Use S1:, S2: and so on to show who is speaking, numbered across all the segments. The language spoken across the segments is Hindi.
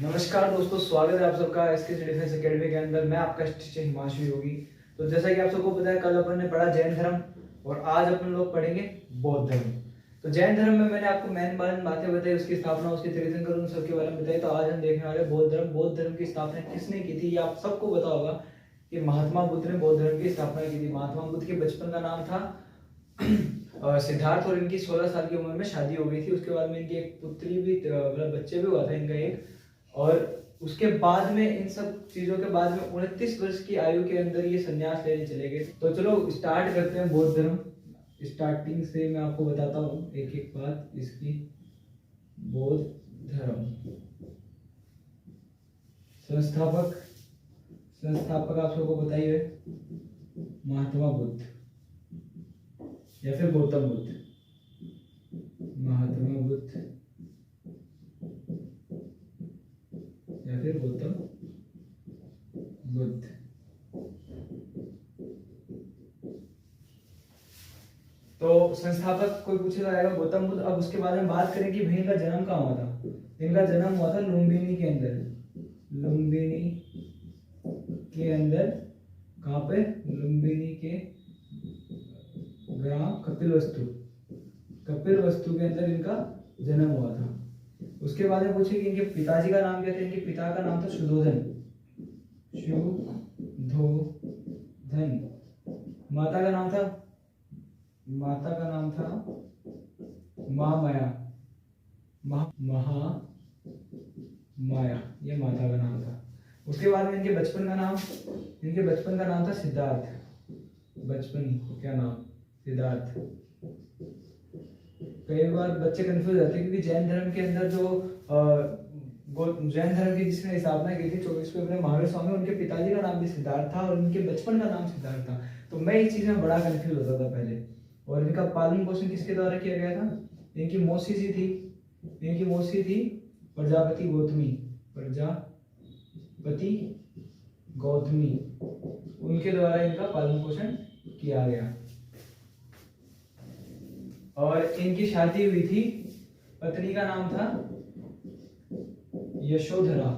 S1: नमस्कार दोस्तों, स्वागत है आप सबका एसके डिफेंस एकेडमी के अंदर। मैं आपका टीचर हिमांशु योगी। तो जैसा कि आप सबको पता है, कल अपन ने पढ़ा जैन धर्म और आज अपन लोग पढ़ेंगे बौद्ध धर्म। तो जैन धर्म में मैंने आपको मेन बातें बताई, उसकी स्थापना, उसके तीर्थंकर, उन सबके बारे में बताई। तो आज हम देखने वाले बौद्ध धर्म। बौद्ध धर्म की स्थापना किसने की थी, ये आप सबको पता होगा कि महात्मा बुद्ध ने बौद्ध धर्म की स्थापना की थी। महात्मा बुद्ध के बचपन का नाम था सिद्धार्थ और इनकी 16 साल की उम्र में शादी हो गई थी। उसके बाद में इनकी एक पुत्री भी, मतलब बच्चे भी हुआ था इनका एक। और उसके बाद में, इन सब चीजों के बाद में 29 वर्ष की आयु के अंदर ये संन्यास लेने चले गए। तो चलो स्टार्ट करते हैं बौद्ध धर्म। स्टार्टिंग से मैं आपको बताता हूँ एक एक बात इसकी। बौद्ध धर्म संस्थापक आप सबको बताइए, महात्मा बुद्ध या फिर गौतम बुद्ध। महात्मा बुद्ध या फिर गौतम बुद्ध। तो संस्थापक कोई पूछेगा आएगा गौतम बुद्ध। अब उसके बारे में बात करें कि भाई इनका जन्म कहाँ हुआ था। इनका जन्म हुआ था लुम्बिनी के अंदर। लुम्बिनी के अंदर कहाँ पे? लुम्बिनी के ग्राम कपिलवस्तु के अंदर इनका जन्म हुआ था। उसके बाद में पूछे कि इनके पिताजी का नाम क्या था। इनके पिता का नाम था शुद्धोधन। माता का नाम था महामाया। ये माता का नाम था। उसके बाद में इनके बचपन का नाम था सिद्धार्थ। बचपन क्या नाम? सिद्धार्थ। कई बार बच्चे कंफ्यूज रहते हैं क्योंकि जैन धर्म के अंदर जैन धर्म की जिसने स्थापना की थी 24वें अपने महावीर स्वामी, उनके पिताजी का नाम भी सिद्धार्थ था और उनके बचपन का नाम सिद्धार्थ था। तो मैं इस चीज में बड़ा कंफ्यूज होता था पहले। और इनका पालन पोषण किसके द्वारा किया गया था? इनकी मौसी थी प्रजापति गौतमी। उनके द्वारा इनका पालन पोषण किया गया। और इनकी शादी हुई थी, पत्नी का नाम था यशोधरा।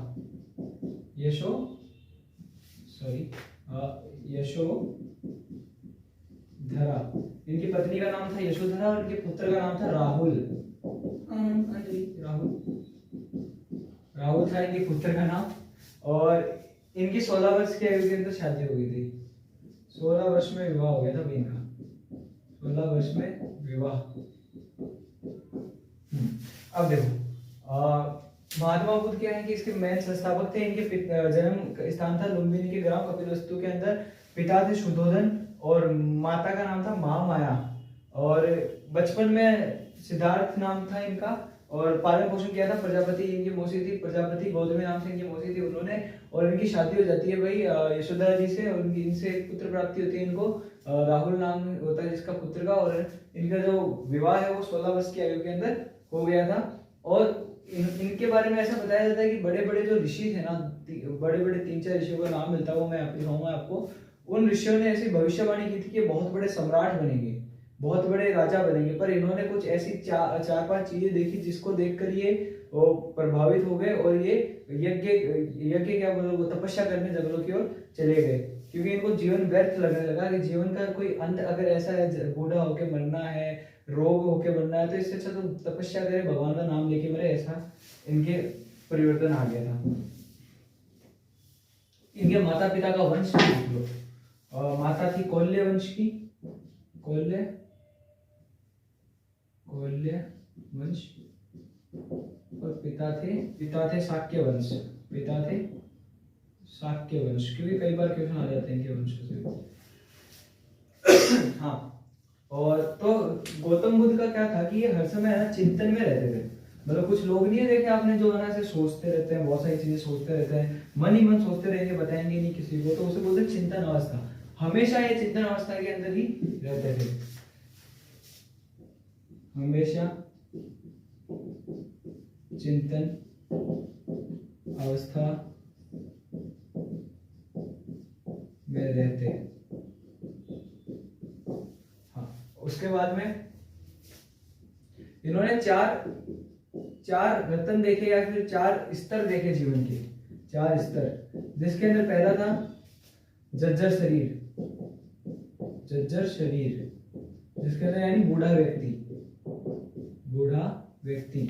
S1: इनकी पत्नी का नाम था यशोधरा और इनके पुत्र का नाम था राहुल। राहुल था इनके पुत्र का नाम। और इनकी 16 वर्ष की आयु के अंदर शादी हो गई थी। 16 वर्ष में विवाह हो गया था इनका। 16 वर्ष में विवाह। अब देखो, महात्मा बुद्ध क्या है कि इसके मेन संस्थापक थे। इनके जन्म स्थान था लुम्बिनी के ग्राम कपिलवस्तु के अंदर। पिता थे शुद्धोधन और माता का नाम था महामाया। और बचपन में सिद्धार्थ नाम था इनका। और पालन पोषण किया था प्रजापति, इनकी मौसी थी प्रजापति गौतमी नाम से इनकी मौसी थी उन्होंने। और इनकी शादी हो जाती है भाई यशोधरा जी से, और इनसे एक पुत्र प्राप्ति होती है इनको। राहुल नाम होता है जिसका पुत्र का। और इनका जो विवाह है वो 16 वर्ष की आयु के अंदर हो गया था। और इनके बारे में ऐसा बताया जाता है कि बड़े बड़े जो ऋषि थे ना, बड़े 3-4 ऋषियों का नाम मिलता है, वो मैं दिखाऊंगा आपको। उन ऋषियों ने ऐसी भविष्यवाणी की थी कि बहुत बड़े सम्राट बनेंगे, बहुत बड़े राजा बनेंगे। पर इन्होंने कुछ ऐसी 4-5 चीजें देखी जिसको देखकर ये प्रभावित हो गए और ये यज्ञ क्या बोलो, वो तपस्या करने जंगलों की ओर चले गए। क्योंकि इनको जीवन व्यर्थ लगने लगा कि जीवन का कोई अंत अगर ऐसा है, बूढ़ा होके मरना है, रोग होके मरना है, तो इससे अच्छा तो तपस्या करे, भगवान का नाम लेके मरे। ऐसा इनके परिवर्तन आ गया था। इनके माता पिता का वंश देख लो। माता थी कौल्य वंश की, कौल्य वंश। और पिता थे शाक्य वंश। क्योंकि कई बार क्वेश्चन आ जाते हैं इनके वंश से। हाँ, और तो गौतम बुद्ध का क्या था कि ये हर समय है ना चिंतन में रहते थे। मतलब कुछ लोग नहीं है देखे आपने, जो है ना ऐसे सोचते रहते हैं, बहुत सारी चीजें सोचते रहते हैं, मन ही मन सोचते रहेंगे, बताएंगे नहीं किसी को, तो उसे बोलते चिंतन अवस्था। हमेशा ये चिंतन अवस्था के अंदर ही रहते थे। हमेशा चिंतन अवस्था में रहते। हाँ, उसके बाद में इन्होंने 4 4 रत्न देखे या फिर 4 स्तर देखे जीवन के, 4 स्तर, जिसके अंदर पहला था जर्जर शरीर, जर्जर शरीर, जिसके अंदर यानी बूढ़ा व्यक्ति, बूढ़ा व्यक्ति।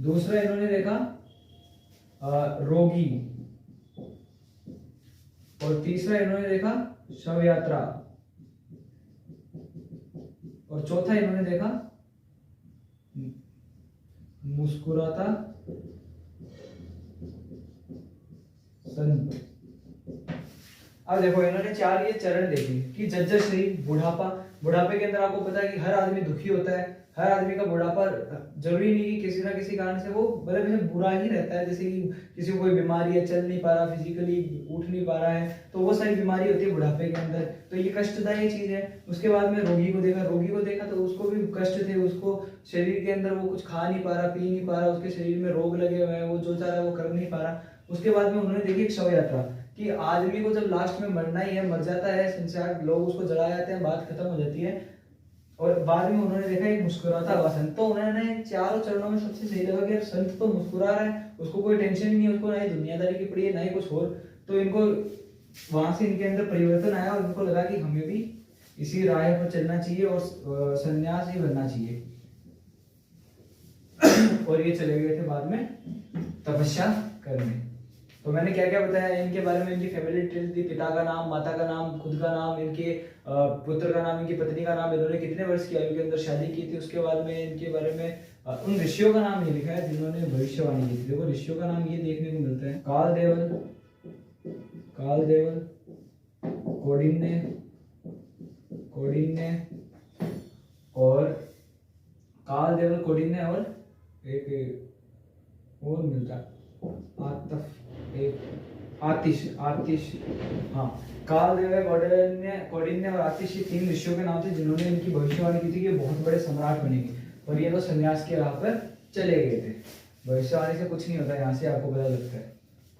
S1: दूसरा इन्होंने देखा रोगी, और तीसरा इन्होंने देखा शव यात्रा, और चौथा इन्होंने देखा मुस्कुराता संत। अब देखो इन्होंने 4 ये चरण देखे कि जर्जर शरीर, बुढ़ापा, बुढ़ापे के अंदर आपको पता है कि हर आदमी दुखी होता है, हर आदमी का बुढ़ापा जरूरी नहीं कि किसी ना किसी कारण से वो मतलब जैसे बुरा ही रहता है, जैसे कि किसी को कोई बीमारी है, चल नहीं पा रहा, फिजिकली उठ नहीं पा रहा है, तो वो सारी बीमारी होती है बुढ़ापे के अंदर, तो ये कष्टदायी चीज है। उसके बाद में रोगी को देखा, रोगी को देखा तो उसको भी कष्ट थे, उसको शरीर के अंदर वो कुछ खा नहीं पा रहा, पी नहीं पा रहा, उसके शरीर में रोग लगे हुए हैं, वो जो चाह रहा है वो कर नहीं पा रहा। उसके बाद में उन्होंने देखी एक शव यात्रा कि आदमी को जब लास्ट में मरना ही है, मर जाता है, संसार लोग उसको जला जाते हैं, बात खत्म हो जाती है, और बाद में उन्होंने देखा एक मुस्कुराता हुआ संत। तो उन्होंने 4 चरणों में सबसे सही लगा कि यार संत तो मुस्कुरा रहा है, उसको कोई टेंशन नहीं है, उसको ना ही दुनियादारी की पड़ी है ना ही कुछ और, तो इनको वहां से इनके अंदर परिवर्तन आया और इनको लगा कि हमें भी इसी राह पर चलना चाहिए और संन्यास ही बनना चाहिए। और ये चले गए थे बाद में तपस्या करने। तो मैंने क्या क्या बताया इनके बारे में, इनकी फैमिली डिटेल्स दी, पिता का नाम, माता का नाम, खुद का नाम, इनके पुत्र का नाम, इनकी पत्नी का नाम, इन्होंने कितने वर्ष की आयु के अंदर शादी की थी। उसके बाद में इनके बारे में उन ऋषियों का नाम ये लिखा है जिन्होंने भविष्यवाणी की थी। देखो ऋषियों का नाम ये देखने को मिलता है, कालदेवल, कालदेवल, कौंडिन्य, कौंडिन्य और कालदेवल, कौंडिन्य और एक और मिलता है आतिश, आतिश, हाँ, कालदेव, कौंडिन्य और आतिश, ये 3 ऋषियों के नाम थे जिन्होंने इनकी भविष्यवाणी की थी कि बहुत बड़े सम्राट बनेंगे, और ये तो संन्यास के राह पर चले गए थे। भविष्यवाणी से कुछ नहीं होता, यहाँ से आपको पता लगता है,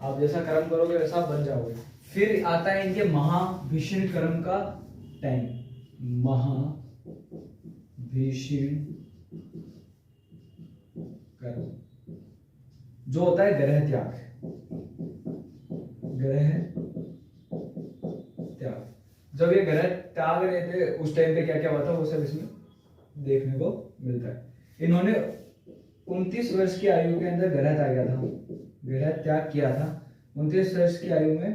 S1: आप जैसा कर्म करोगे वैसा बन जाओगे। फिर आता है इनके महाभीषण कर्म का टाइम, महाभीषण कर्म जो होता है ग्रह त्याग, ग्रह त्याग। जब ये ग्रह त्याग रहे थे उस टाइम पे क्या क्या हुआ था वो सब इसमें देखने को मिलता है। इन्होंने 29 वर्ष की आयु के अंदर ग्रह त्याग किया था, ग्रह त्याग किया था 29 वर्ष की आयु में,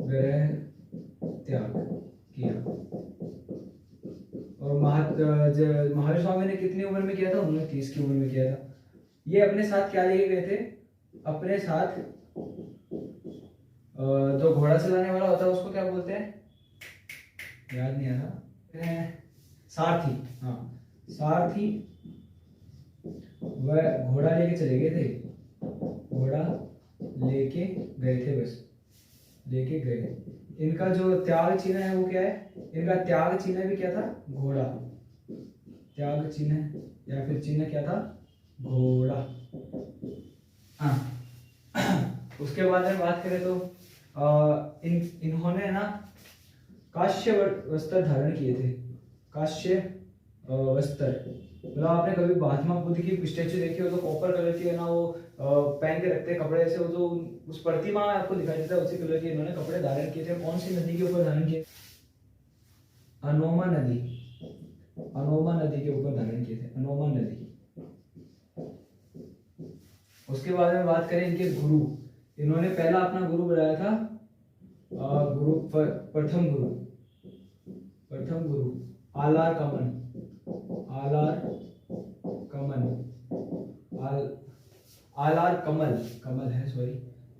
S1: ग्रह त्याग किया। और महावीर स्वामी ने कितनी उम्र में किया था? उन्होंने 30 की उम्र में किया था। ये अपने साथ क्या लेके गए थे? अपने साथ जो घोड़ा चलाने वाला होता है उसको क्या बोलते हैं, याद नहीं आ रहा, सारथी। हाँ, सारथी। वह घोड़ा लेके चले गए थे, घोड़ा लेके गए थे, बस लेके गए। इनका जो त्याग चिन्ह है वो क्या है? इनका त्याग चिन्ह भी क्या था? घोड़ा। त्याग चिन्ह या फिर चिन्ह क्या था? घोड़ा। उसके बाद में बात करें तो इन्होंने ना काश्य वस्त्र धारण किए थे। काश्य वस्त्र मतलब आपने कभी महात्मा बुद्ध की स्टेचू देखी हो तो कॉपर कलर की है ना, वो पहन के रखते हैं कपड़े, ऐसे वो जो उस प्रतिमा में आपको दिखाई देता है उसी कलर के इन्होंने कपड़े धारण किए थे। कौन सी नदी के ऊपर धारण किए? अनोमा नदी, अनोमा नदी के ऊपर धारण किए थे, अनोमा नदी। उसके बाद में बात करें इनके गुरु, इन्होंने पहला अपना गुरु बनाया था प्रथम गुरु आलार कमन, आलार कमल, आलार कमल, कमल है सॉरी,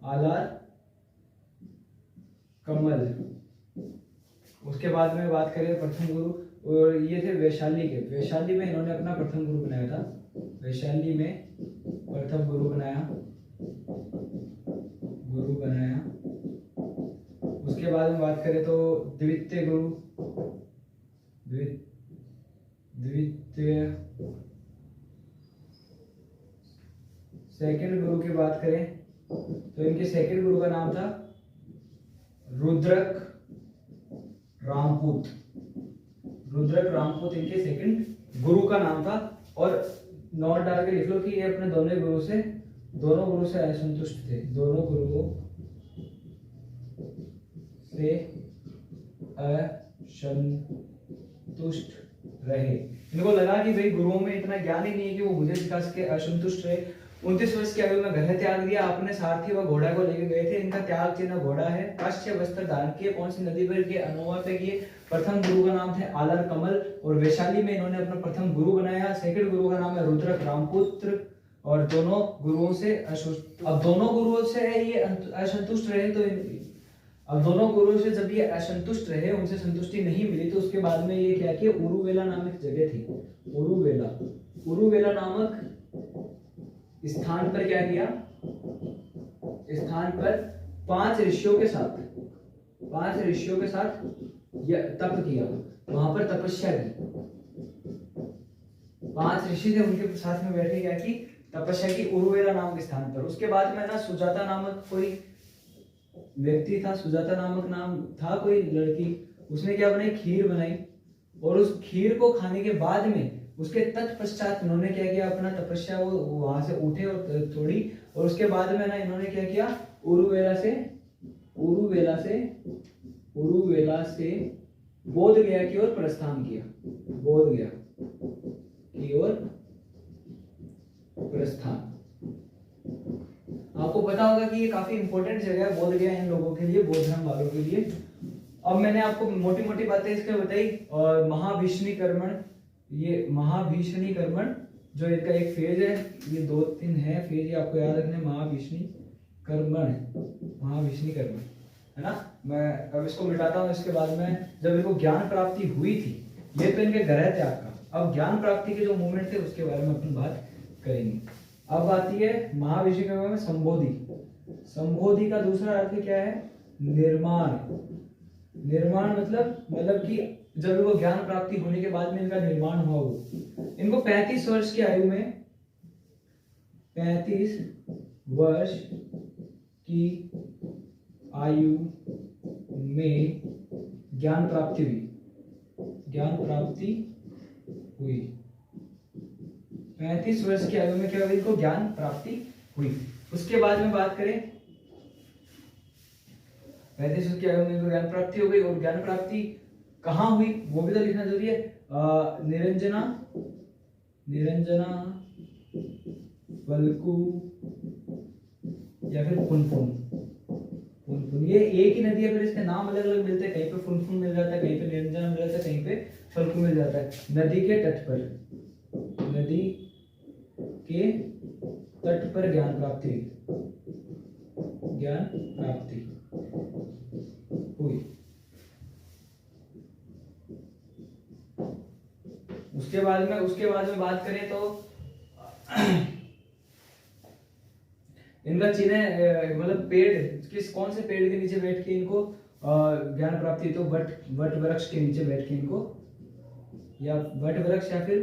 S1: आलार कमल। उसके बाद में बात करें प्रथम गुरु, और ये थे वैशाली के। वैशाली में इन्होंने अपना प्रथम गुरु बनाया था, वैशाली में प्रथम गुरु बनाया। उसके बाद में बात करें तो द्वितीय गुरु, सेकंड गुरु की बात करें तो इनके सेकंड गुरु का नाम था रुद्रक रामपूत। रुद्रक रामपूत इनके सेकंड गुरु का नाम था। और नोट डाल के लिख लो कि ये अपने दोनों गुरु से असंतुष्ट थे, दोनों गुरुओं से असंतुष्ट रहे। इनको लगा कि भाई गुरुओं में इतना ज्ञान ही नहीं है कि वो मुझे सिखा सके, असंतुष्ट रहे। 29 वर्ष की आयु में घर त्याग दिया आपने, सारथी व घोड़ा को लेके गए थे। इनका त्याग चिन्ह घोड़ा है। काश्य वस्त्र धारण किए, कौन सी नदी पर किए? अनोवा पे किए। प्रथम गुरु का नाम थे आलर कमल और वैशाली में इन्होंने अपना प्रथम गुरु बनाया। सेकंड गुरु का नाम है रुद्रक रामपुत्र और दोनों गुरुओं से अब दोनों गुरुओं से ये असंतुष्ट रहे। तो अब दोनों गुरुओं से जब ये असंतुष्ट रहे, उनसे संतुष्टि नहीं मिली, तो उसके बाद में ये क्या किया? उरुवेला नामक जगह थी, उरुवेला नामक स्थान पर क्या किया? स्थान पर 5 ऋषियों के साथ तप किया, वहां पर तपस्या की। 5 ऋषि थे, उनके साथ में बैठे क्या की? तपस्या की, उरुवेला नामक स्थान पर। उसके बाद में ना सुजाता नामक कोई व्यक्ति था, सुजाता नामक नाम था कोई लड़की, उसने क्या बनाई? खीर बनाई। और उस खीर को खाने के बाद में उसके तत्पश्चात इन्होंने क्या किया? अपना तपस्या वो वहां से उठे और थोड़ी, और उसके बाद में ना इन्होंने क्या किया? उरुवेला से बोध गया की ओर प्रस्थान किया, बोध गया की ओर प्रस्थान। आपको पता होगा कि ये काफी इंपॉर्टेंट जगह है बोध गया इन लोगों के लिए, बौद्ध धर्म वालों के लिए। अब मैंने आपको मोटी मोटी बातें इसके बताई। और महाभीष्णीकर्मण, ये महाभीष्णीकर्मण जो इनका एक फेज है, ये 2-3 है फेज, ये आपको याद रखना है। महाभीष्णीकर्मण है ना। मैं अब इसको मिटाता हूँ। इसके बाद में जब इनको ज्ञान प्राप्ति हुई थी, ये तो इनके ग्रह त्याग का, अब ज्ञान प्राप्ति के जो मूवमेंट थे उसके बारे में अपन बात करेंगे। अब आती है महाभीष्णीकर्मण में संबोधि का दूसरा अर्थ क्या है? निर्माण मतलब कि जब इनको ज्ञान प्राप्ति होने के बाद में इनका निर्माण हुआ हो। इनको 35 वर्ष की आयु में 35 वर्ष की आयु में ज्ञान प्राप्ति हुई। 35 वर्ष की आयु में क्या हुई? इनको ज्ञान प्राप्ति हुई। उसके बाद में बात करें, 35 वर्ष की आयु में इनको ज्ञान प्राप्ति हो गई। और ज्ञान प्राप्ति कहाँ हुई वो भी तो लिखना जरूरी है। निरंजना वल्कु या फिर फुनफुन। ये एक ही नदी है, फिर इसके नाम अलग अलग मिलते हैं। कहीं पे फुनफुन मिल जाता है, कहीं पे निरंजना मिल जाता है, कहीं पे फल्कु मिल जाता है। नदी के तट पर ज्ञान प्राप्ति हुई। उसके बाद में बात करें तो इनका चिन्ह मतलब पेड़, कौन से पेड़ के नीचे बैठ के इनको ज्ञान प्राप्ति? तो वट वृक्ष के नीचे बैठ के इनको, या वट वृक्ष या फिर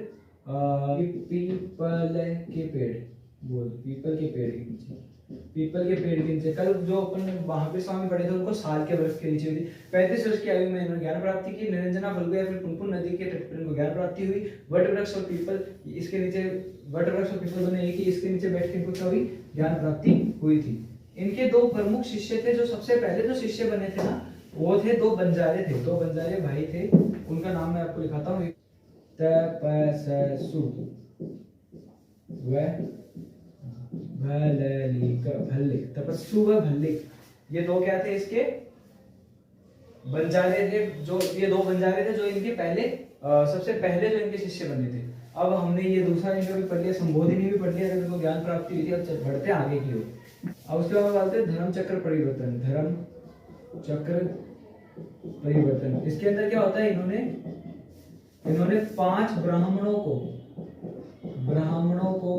S1: पीपल के पेड़ के नीचे। कल जो अपन वहां पे स्वामी पढ़े थे उनको साल के वृक्ष के नीचे हुई थी। 35 वर्ष की आयु में इन्होंने ज्ञान प्राप्ति की। निरंजना फल्गु या फिर पुनपुन नदी के तट पर इनको ज्ञान प्राप्ति हुई। वट वृक्ष और पीपल, इसके नीचे वट वृक्ष और पीपल दोनों एक ही, इसके नीचे बैठ के इनको क्या हुई? ज्ञान प्राप्ति हुई थी। इनके 2 प्रमुख शिष्य थे। जो सबसे पहले जो शिष्य बने थे ना, वो थे 2 बंजारे भाई थे। उनका नाम मैं आपको लिखाता हूँ। तपस्सु तपस्सु व भल्लिक, ये 2 क्या थे? इसके बंजारे थे। ये 2 बंजारे थे जो इनके पहले सबसे पहले जो इनके शिष्य बने थे। अब हमने ये दूसरा इनका भी पढ़ लिया, संबोधिनी भी पढ़ लिया, जब इनको ज्ञान प्राप्ति हुई थी। अब बढ़ते हैं आगे की ओर। अब उसके बाद बात करते हैं धर्म चक्र परिवर्तन। इसके अंदर क्या होता है? इन्होंने 5 ब्राह्मणों को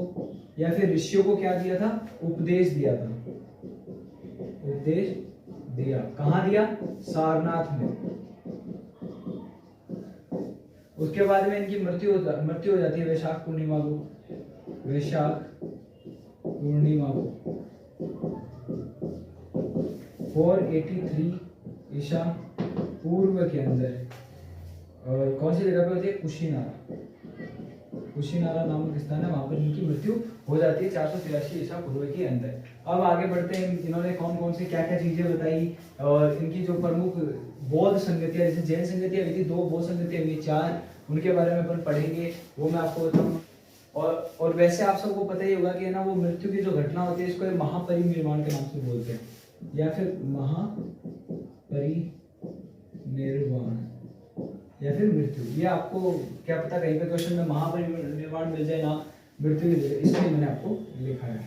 S1: या फिर ऋषियों को क्या दिया था? उपदेश दिया। कहाँ दिया? सारनाथ में। उसके बाद में इनकी मृत्यु हो जाती है वैशाख पूर्णिमा को 483 ईसा पूर्व के अंदर। और कौन सी जगह पे होती है? कुशीनारा। कुशीनारा नामक स्थान है, वहां पर इनकी मृत्यु हो जाती है 483 ईसा पूर्व के अंदर। अब आगे बढ़ते हैं, इन्होंने कौन कौन से क्या क्या चीजें बताई और इनकी जो प्रमुख बौद्ध संगतियां, जैसे जैन संगतियां हुई थी 2, बौद्ध संगतियां हुई 4, उनके बारे में अपन पढ़ेंगे, वो मैं आपको बताऊंगा। और वैसे आप सबको पता ही होगा कि ना वो मृत्यु की जो घटना होती है इसको महापरिनिर्वाण के नाम से बोलते हैं, या फिर महापरिनिर्वाण या फिर मृत्यु। ये आपको क्या पता कहीं पे क्वेश्चन में महापरिनिर्वाण मिल जाए ना मृत्यु मिल जाए, इसलिए मैंने आपको लिखा है।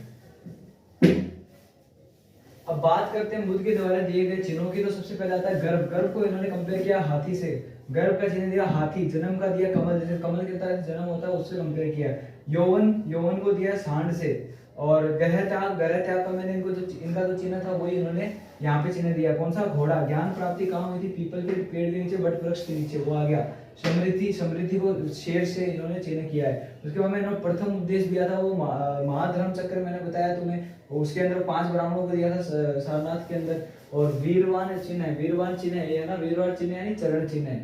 S1: अब बात करते हैं बुद्ध के द्वारा दिए गए चिन्हों की। तो सबसे पहले आता है गर्भ। गर्भ को इन्होंने कंपेयर किया हाथी से। गर्भ का चिन्ह दिया हाथी। जन्म का दिया कमल, जैसे कमल के तरह जन्म होता है उससे कंपेयर किया। यौवन, यौवन को दिया सांड से। और ग्रह त्याग, ग्रह त्याग का मैंने इनको जो इनका जो चिन्ह था वही इन्होंने यहाँ पे चिन्ह दिया। कौन सा? घोड़ा। ज्ञान प्राप्ति कहाँ हुई थी? पीपल के पेड़ के नीचे, वट वृक्ष के नीचे, वो आ गया। समृद्धि, समृद्धि को शेर से इन्होंने चिन्ह किया है। उसके बाद मैंने प्रथम उपदेश दिया था वो महाधर्म चक्र मैंने बताया तुम्हें, उसके अंदर 5 ब्राह्मणों को दिया था सारनाथ के अंदर। और वीरवान चिन्ह है, वीरवान चिन्ह है, ये है ना वीरवान चिन्ह यानी चरण चिन्ह है।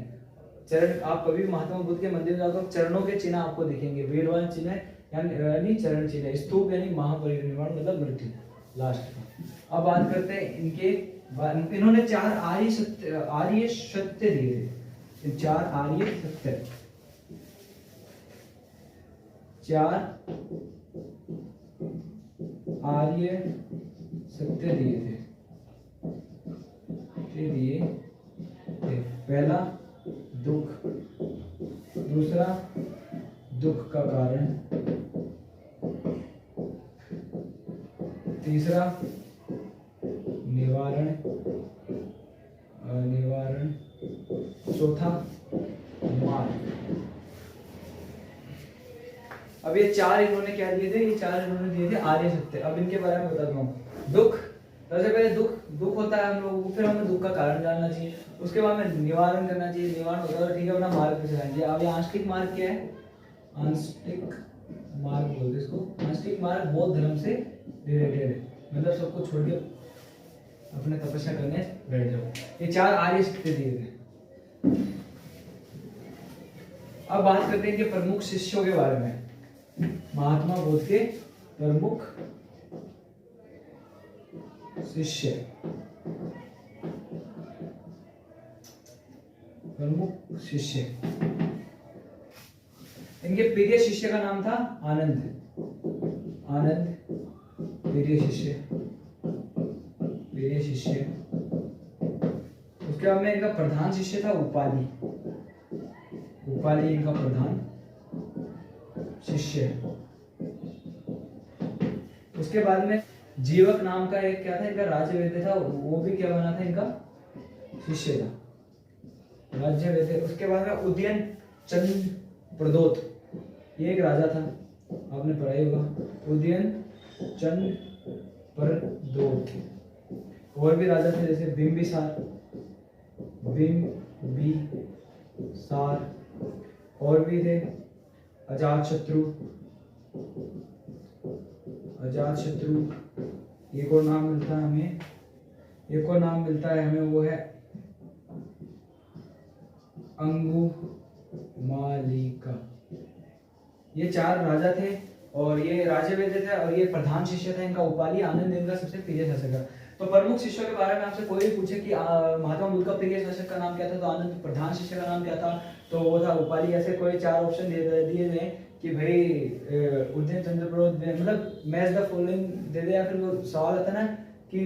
S1: चरण, आप कभी महात्मा बुद्ध के मंदिर में जाओ तो चरणों के चिन्ह आपको दिखेंगे। वीरवान चिन्ह यानी चरण चिन्ह। स्तूप यानी महापरिनिर्वाण मतलब मृत्यु लास्ट का। अब बात करते हैं इनके, इन्होंने 4 आर्य सत्य दिए थे। 4 आर्य सत्य, 4 आर्य सत्य दिए थे। पहला दुख, दूसरा दुख का कारण, तीसरा निवारण, निवारण, चौथा मार्ग। अब ये 4 इन्होंने क्या दिए थे? ये 4 इन्होंने दिए थे आर्य सत्य। अब इनके बारे में बताता हूँ। दुख, सबसे पहले दुख होता है हम लोगों को, फिर हमें दुख का कारण जानना चाहिए, उसके बाद में निवारण करना चाहिए। निवारण होता है ठीक है, अपना मार्ग पे चलाएंगे। अब ये आंशिक मार्ग क्या है? आंशिक मार्ग बोलते हैं इसको। आंशिक मार्ग बौद्ध धर्म से रिलेटेड है, मतलब सबको छोड़ के अपने तपस्या करने बैठ जाओ। ये 4 आर्य सत्य दिए थे। अब बात करते हैं इनके प्रमुख शिष्यों के बारे में। महात्मा बुद्ध के प्रमुख शिष्य, प्रमुख शिष्य। इनके प्रिय शिष्य का नाम था आनंद। आनंद प्रिय शिष्य, प्रिय शिष्य। उसके बाद में इनका प्रधान शिष्य था उपाली। उपाली इनका प्रधान शिष्य। उसके बाद में जीवक नाम का एक क्या था इनका राज्य वैद्य था, वो भी क्या बना था? इनका शिष्य था, राज्य वैद्य। उसके बाद में उदयन चंद प्रदोत, ये एक राजा था, आपने पढ़ा ही होगा, उदयन चंद प्रदोत। और भी राजा थे जैसे बिंबिसार, और भी थे अजातशत्रु, अजातशत्रु। एक और नाम मिलता है हमें, एक और नाम मिलता है हमें, वो है अंगुमालिका। ये 4 राजा थे और ये राज्य वैद्य थे और ये प्रधान शिष्य था इनका उपाली। आनंद इनका सबसे प्रिय शासक था। तो प्रमुख शिष्यों के बारे में आपसे कोई भी पूछे कि महात्मा बुद्ध का प्रिय शासक का नाम क्या था, तो आनंद। प्रधान शिष्य का नाम क्या था, तो वो था उपाली। ऐसे कोई 4 ऑप्शन दिए गए कि भाई उदयन चंद्र प्रदोत, मतलब मैच द फॉलोइंग दे दे, या फिर वो सवाल आता ना कि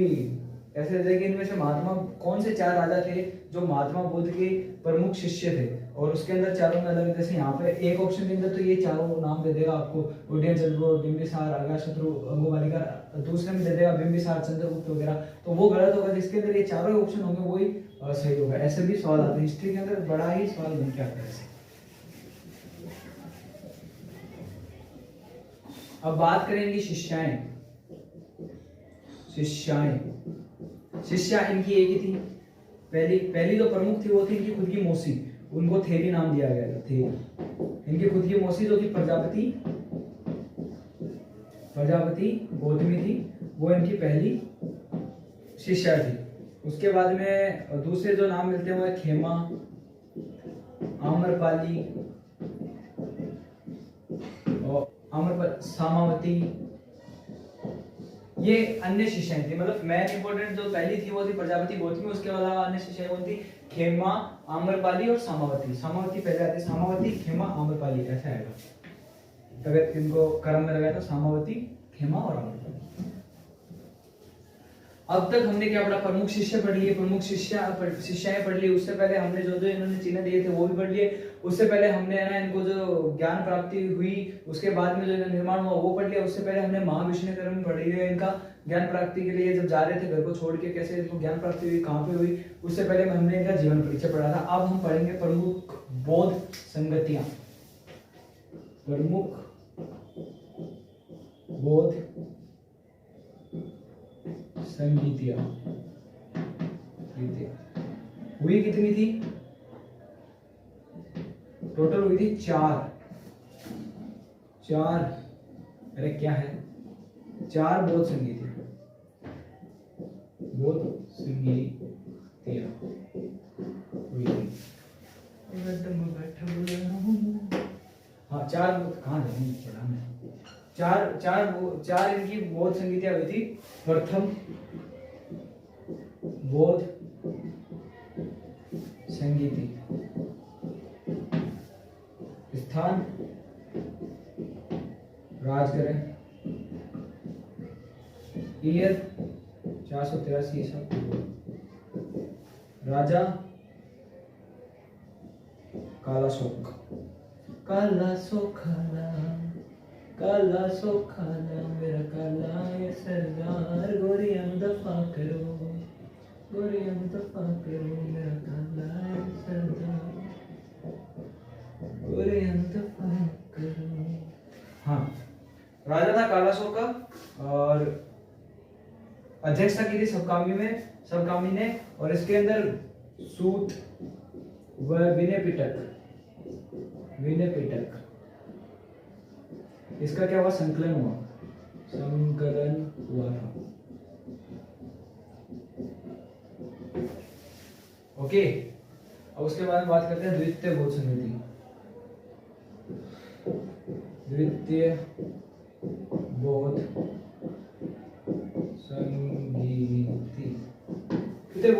S1: ऐसे दे कि इनमें से महात्मा कौन से 4 राजा थे जो महात्मा बुद्ध के प्रमुख शिष्य थे, और उसके अंदर चारों में अलग, जैसे यहाँ पे एक ऑप्शन के अंदर तो ये चारों नाम दे देगा आपको, उदयन चंद्र, बिंबिसार, अजातशत्रु, अंगुमालिका। दूसरे में दे देगा बिंबिसार, चंद्रगुप्त वगैरह, तो वो गलत होगा। जिसके अंदर ये चारों ऑप्शन होंगे वही सही होगा। ऐसे भी सवाल आते हैं हिस्ट्री के अंदर, बड़ा ही सवाल बन के आता है। अब बात करेंगे शिष्याएं। शिष्या इनकी एक ही थी। पहली जो प्रमुख थी वो थी इनकी खुद की मौसी, उनको थेरी नाम दिया गया था। थेरी इनकी खुद की मौसी जो कि प्रजापति गौतमी थी, वो इनकी पहली शिष्या थी। उसके बाद में दूसरे जो नाम मिलते हैं वो है खेमा, आम्रपाली और सामावती, ये अन्य शिशाएं थी। मतलब मेन इंपॉर्टेंट जो पहली थी वो थी प्रजापति गौतमी, उसके अलावा अन्य शिशाएं कौन थी? खेमा, आम्रपाली और सामावती। सामावती पहले आती है, सामावती, खेमा, आम्रपाली, ऐसा आएगा अगर इनको क्रम में लगाए तो, सामावती, खेमा और आम्रपाली। अब तक हमने क्या पढ़ा? प्रमुख शिष्य पढ़ लिए, प्रमुख शिष्याएं पढ़ ली। उससे पहले हमने जो जो इन्होंने चिन्ह दिए थे वो भी पढ़ लिए। उससे पहले हमने है ना इनको जो ज्ञान प्राप्ति हुई उसके बाद में जो इनका निर्माण हुआ वो पढ़ लिया। उससे पहले हमने महाविष्णु क्रम पढ़ लिया, इनका ज्ञान प्राप्ति के लिए जब जा रहे थे घर को छोड़ के कैसे इनको ज्ञान प्राप्ति हुई, कहाँ पे हुई। उससे पहले हमने इनका जीवन परिचय पढ़ा था। अब हम पढ़ेंगे प्रमुख बौद्ध संगतियां, प्रमुख बौद्ध संगीतियां हुई कितनी थी? टोटल हुई थी 4। अरे क्या है, 4 बौद्ध संगीतियां, बौद्ध संगीतियां हुई थी। हाँ 4 कहाँ जाएंगे पढ़ाने, 4 इनकी बौद्ध संगीतियां हुई थी। प्रथम बौद्ध संगीति, स्थान राजगृह, ईयर 483 ईसा पूर्व, राजा कालाशोक, काला सोखाला मेरा काला ये सरदार, गोरियां दफा करो मेरा काला ये सरदार, गोरियां दफा करो। हाँ, राजा था कालाशोक का और अध्यक्षता की थी सबकामी ने, और इसके अंदर सूत व विनय पिटक इसका क्या हुआ? संकलन हुआ था। ओके, अब उसके बाद बात करते हैं द्वितीय बौद्ध संगीति। द्वितीय बौद्ध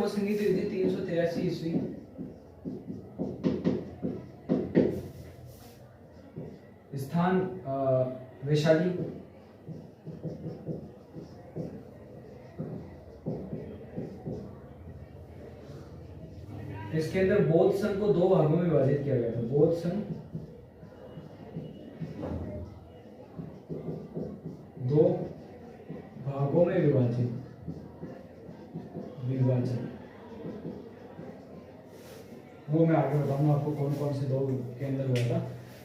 S1: संगीति हुई थी 383 ईस्वी। स्थान वैशाली, इसके अंदर बौद्ध संघ को 2 भागों में विभाजित किया गया था। बौद्ध संघ 2 भागों में विभाजन वो मैं आगे बताऊंगा आपको कौन कौन से 2 के अंदर हुआ था।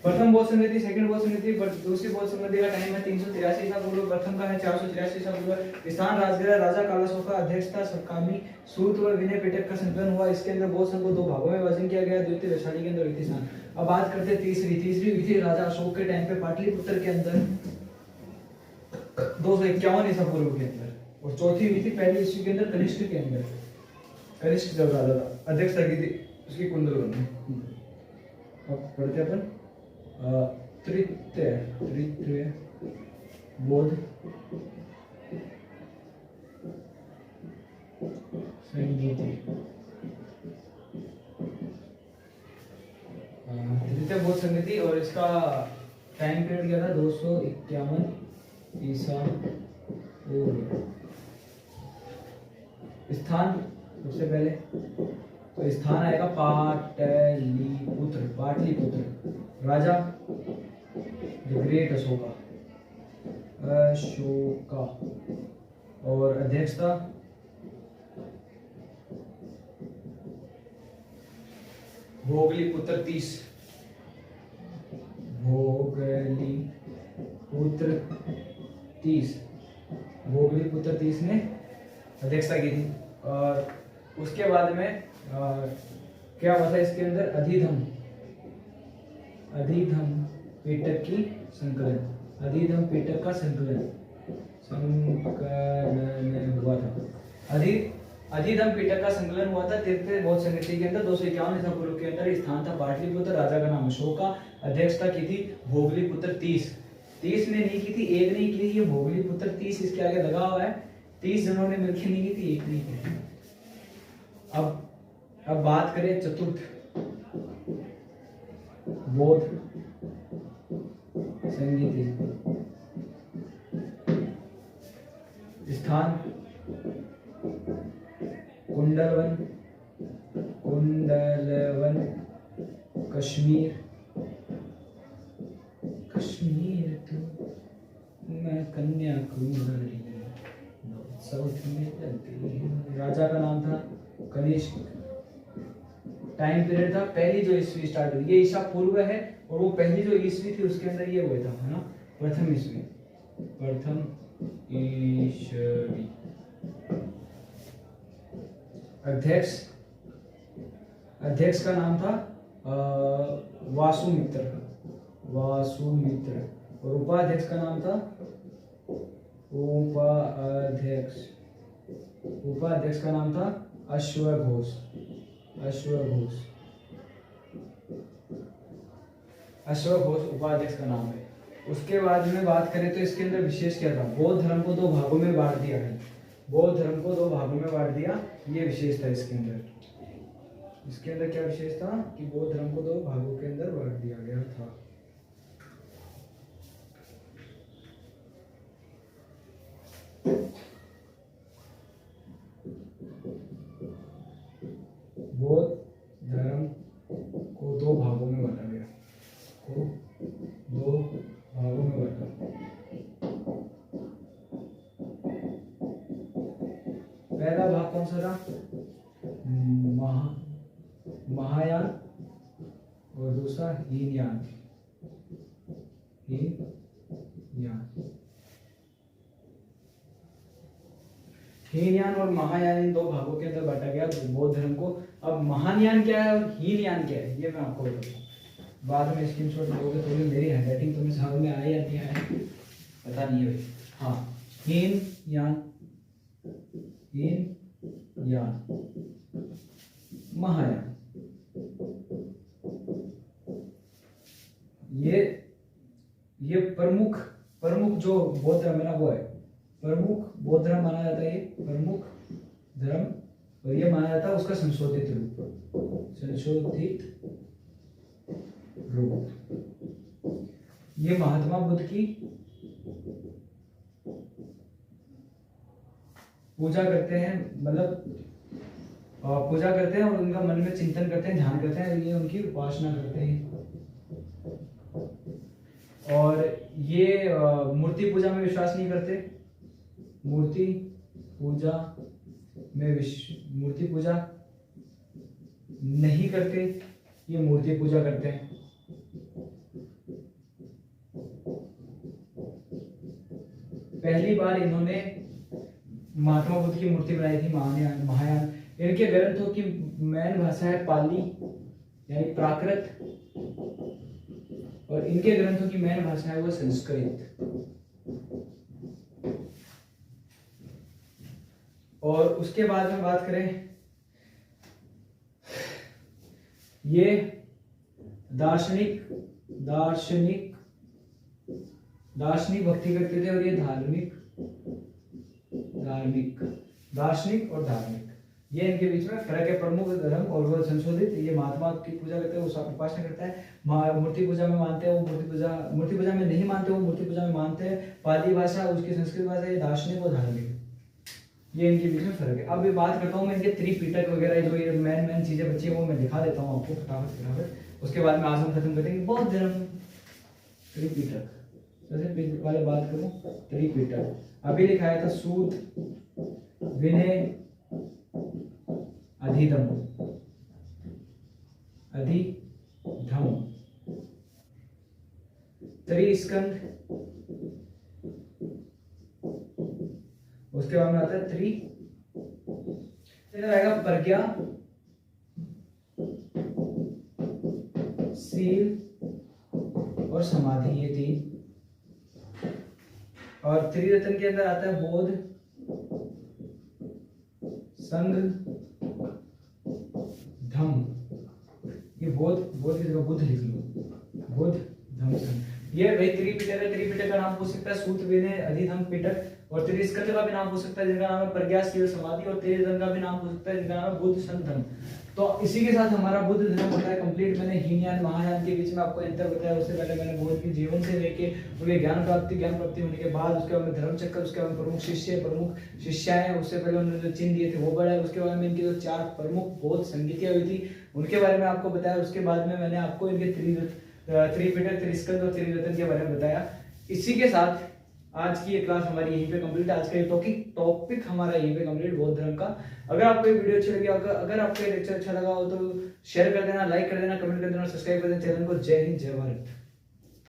S1: प्रथम बौद्ध संगीति, सेकंड बौद्ध संगीति, दूसरी बौद्ध संगीति का टाइम है 383 ईसा पूर्व, प्रथम का है 483 ईसा पूर्व। स्थान राजगृह, राजा कालाशोक का अध्यक्षता, सबकामी, सूत व विनय पिटक का संकलन हुआ। इसके अंदर बौद्ध संघ को 2 भागों में विभाजन किया गया। द्वितीय वैशाली के अंदर हुई थी स्थान। अब बात करते हैं तीसरी हुई थी राजा अशोक के टाइम पे पाटलिपुत्र के अंदर 251 ईसा पूर्व के अंदर, और चौथी हुई थी पहली ईस्वी के अंदर कनिष्क के अंदर। कनिष्क जब राजा था, अध्यक्षता की थी उसकी कुंडल बनी। अब पढ़ते अपन तृतीय बौद्ध संगीति। तृतीय बौद्ध संगीति, और इसका टाइम पीरियड क्या था? 251 ईसा पूर्व। स्थान सबसे पहले तो स्थान आएगा पाटलिपुत्र, राजा द ग्रेट अशोका, और अध्यक्षता भोगलीपुत्र 30 ने अध्यक्षता की थी। और उसके बाद में क्या हुआ था इसके अंदर? अधिधम पिटक की संकलन, अधिधम पिटक का संकलन हुआ था। अधिधम पिटक का संकलन हुआ था तीर्थ बौद्ध संगति के अंदर 251 ईसा पूर्व के अंदर। स्थान था पाटलिपुत्र, राजा का नाम अशोका, अध्यक्षता की थी भोगलीपुत्र 30 ने नहीं की थी, एक नहीं की थी, ये भोगलीपुत्र 30 इसके आगे लगा हुआ है। 30 जनों ने मिलकर नहीं की थी, एक नहीं की थी। अब बात करें चतुर्थ बौद्ध संगीति। स्थान कुंडलवन कश्मीर तो मैं कन्याकुमारी साउथ में चलती है। राजा का नाम था कनिष्क। टाइम पीरियड था पहली जो ईस्वी स्टार्ट हुई, ये ईसा पूर्व है, और वो पहली जो ईस्वी थी उसके अंदर ये हुआ था, है ना, प्रथम ईस्वी, प्रथम ईस्वी। अध्यक्ष का नाम था वासुमित्र, और उपाध्यक्ष का नाम था उपाध्यक्ष का नाम था अश्वघोष। उपाध्यक्ष का नाम है। उसके बाद में बात करें तो इसके अंदर विशेष क्या था, बौद्ध धर्म को 2 भागों में बांट दिया है। बौद्ध धर्म को 2 भागों में बांट दिया, ये विशेष था इसके अंदर। इसके अंदर क्या विशेष था कि बौद्ध धर्म को 2 भागों के अंदर बांट दिया गया था। बौद्ध धर्म को 2 भागों में बांटा गया, पहला भाग कौन सा था, महायान, और दूसरा हीनयान। हीनयान और महायान इन 2 भागों के अंदर बांटा गया बौद्ध धर्म को। अब महायान क्या है और हीनयान क्या है, ये मैं आपको बताऊंगा। बाद में स्क्रीनशॉट लोगे तो मेरी हैंडराइटिंग तुम्हें समझ में आए या नहीं आए पता नहीं है भाई। हाँ, हीनयान, महायान, ये प्रमुख जो बौद्ध धर्म है ना, वो है प्रमुख बौद्ध धर्म माना जाता है, ये प्रमुख धर्म, और ये माना जाता है उसका संशोधित रूप। ये महात्मा बुद्ध की पूजा करते हैं, मतलब पूजा करते हैं और उनका मन में चिंतन करते हैं, ध्यान करते हैं, ये उनकी उपासना करते हैं। और ये मूर्ति पूजा में विश्वास नहीं करते, मूर्ति पूजा नहीं करते, ये मूर्ति पूजा करते हैं। पहली बार इन्होंने महात्मा बुद्ध की मूर्ति बनाई थी महायान। इनके ग्रंथों की मेन भाषा है पाली यानी प्राकृत, और इनके ग्रंथों की मेन भाषा है वो संस्कृत। और उसके बाद में बात करें, ये दार्शनिक भक्ति करते थे, और ये दार्शनिक और धार्मिक, ये इनके बीच में फर्क है। प्रमुख धर्म और वो संशोधित, ये महात्मा की पूजा करते हैं, वो उपासना करता है। मूर्ति पूजा में मानते हैं वो मूर्ति पूजा में नहीं मानते, वो मूर्ति पूजा में मानते हैं। पाली भाषा उसकी संस्कृत भाषा, ये दार्शनिक और धार्मिक, ये इनके बीच में फर्क है। अब ये बात करता हूँ मैं इनके त्रिपिटक वगैरह जो ये मेन चीजें बची है वो मैं दिखा देता हूँ आपको फटाफट। उसके बाद में आज हम खत्म करेंगे बौद्ध धर्म। त्रिपिटक, जैसे वाले बात करूँ, त्रिपिटक अभी लिखाया था सूत, विनय, अधिधम, त्रिस्कंध, उसके बाद में आता है आएगा प्रज्ञा, सील और समाधि, ये 3। और त्रिरत्न के अंदर आता है बोध, संघ धम, ये बौद्ध की जगह बुद्ध लिख लो, बुद्ध धम संघ। ये भाई त्रिपिटक है, त्रिपिटक का नाम पूछ सकता है सूत्र विनय अधिधम पिटक, और त्रिस्कंद का भी नाम पूछ सकता है जिनका नाम है प्रज्ञाशील समाधि, और त्रिदंड का भी नाम पूछ सकता है जिनका नाम है बुद्ध संघ धर्म। तो इसी के साथ हमारा बुद्ध धर्म होता है कंप्लीट। मैंने हीनयान महायान के बीच में आपको अंतर बताया। उससे पहले मैंने बुद्ध के जीवन से लेके उनके ज्ञान प्राप्ति होने के बाद उसके बाद में धर्म चक्र, उसके बाद प्रमुख शिष्य प्रमुख शिष्याएं, उससे पहले उन्होंने जो चिन्ह दिए थे वो बढ़ाए, उसके बाद में इनकी जो 4 प्रमुख बौद्ध संगीतियां हुई थी उनके बारे में आपको बताया। उसके बाद में मैंने आपको इनके त्रिपिटक, त्रिस्कंद और त्रिरत्न के बारे में बताया। इसी के साथ आज की ये क्लास हमारी यहीं पे कंप्लीट है। आज का ये टॉपिक हमारा यहीं पे कंप्लीट बौद्ध धर्म का। अगर आपको ये वीडियो अच्छी लगी, अगर आपको ये लेक्चर अच्छा लगा हो तो शेयर कर देना, लाइक कर देना, कमेंट कर देना, सब्सक्राइब कर देना चैनल को। जय हिंद, जय भारत।